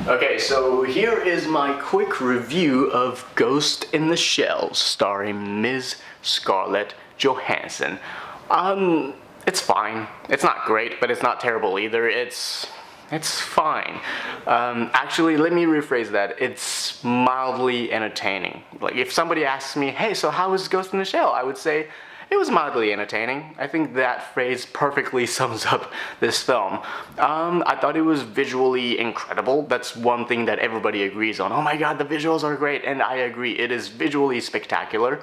Okay, so here is my quick review of Ghost in the Shell, starring Ms. Scarlett Johansson. It's fine. It's not great, but it's not terrible either. It's fine. Actually, let me rephrase that. It's mildly entertaining. Like, if somebody asks me, hey, so how was Ghost in the Shell? I would say, it was mildly entertaining. I think that phrase perfectly sums up this film. I thought it was visually incredible. That's one thing that everybody agrees on. Oh my god, the visuals are great, and I agree. It is visually spectacular.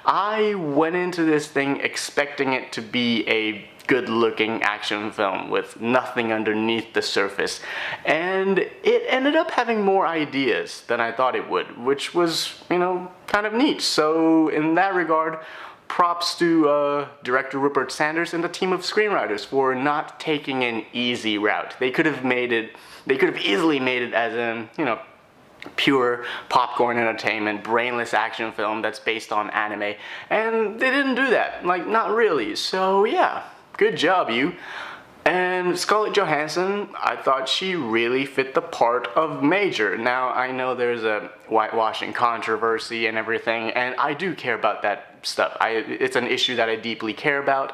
I went into this thing expecting it to be a good-looking action film with nothing underneath the surface, and it ended up having more ideas than I thought it would, which was, kind of neat. So in that regard, props to director Rupert Sanders and the team of screenwriters for not taking an easy route. They could have easily made it as an, pure popcorn entertainment, brainless action film that's based on anime, and they didn't do that. Like, not really. So yeah, good job, you. And Scarlett Johansson, I thought she really fit the part of Major. Now, I know there's a whitewashing controversy and everything, and I do care about that stuff. It's an issue that I deeply care about.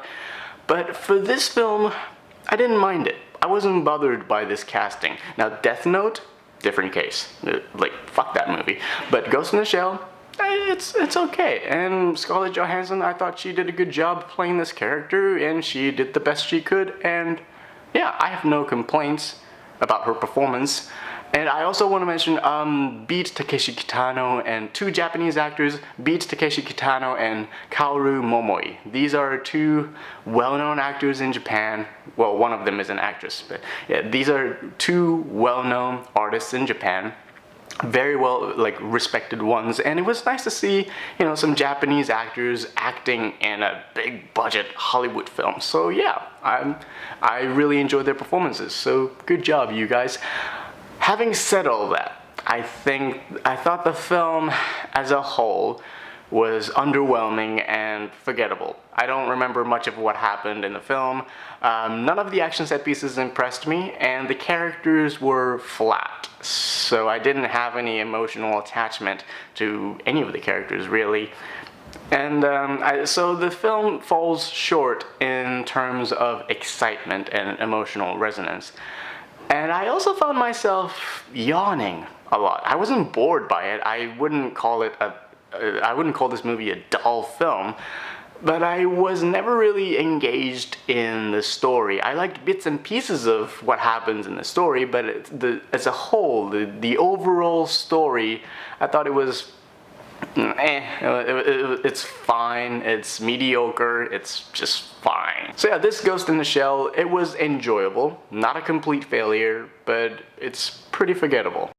But for this film, I didn't mind it. I wasn't bothered by this casting. Now, Death Note, different case. Like, fuck that movie. But Ghost in the Shell, it's okay. And Scarlett Johansson, I thought she did a good job playing this character, and she did the best she could, and yeah, I have no complaints about her performance. And I also want to mention Beat Takeshi Kitano and two Japanese actors, Beat Takeshi Kitano and Kaoru Momoi. These are two well-known actors in Japan. Well, one of them is an actress, but yeah, these are two well-known artists in Japan. Very well, respected ones, and it was nice to see, some Japanese actors acting in a big budget Hollywood film. So yeah, I really enjoyed their performances, so good job, you guys. Having said all that, I thought the film as a whole was underwhelming and forgettable. I don't remember much of what happened in the film. None of the action set pieces impressed me, and the characters were flat. So I didn't have any emotional attachment to any of the characters, really. And so the film falls short in terms of excitement and emotional resonance. And I also found myself yawning a lot. I wasn't bored by it. I wouldn't call this movie a dull film, but I was never really engaged in the story. I liked bits and pieces of what happens in the story, but as a whole, the overall story, I thought it was it's fine, it's mediocre, it's just fine. So yeah, this Ghost in the Shell, it was enjoyable. Not a complete failure, but it's pretty forgettable.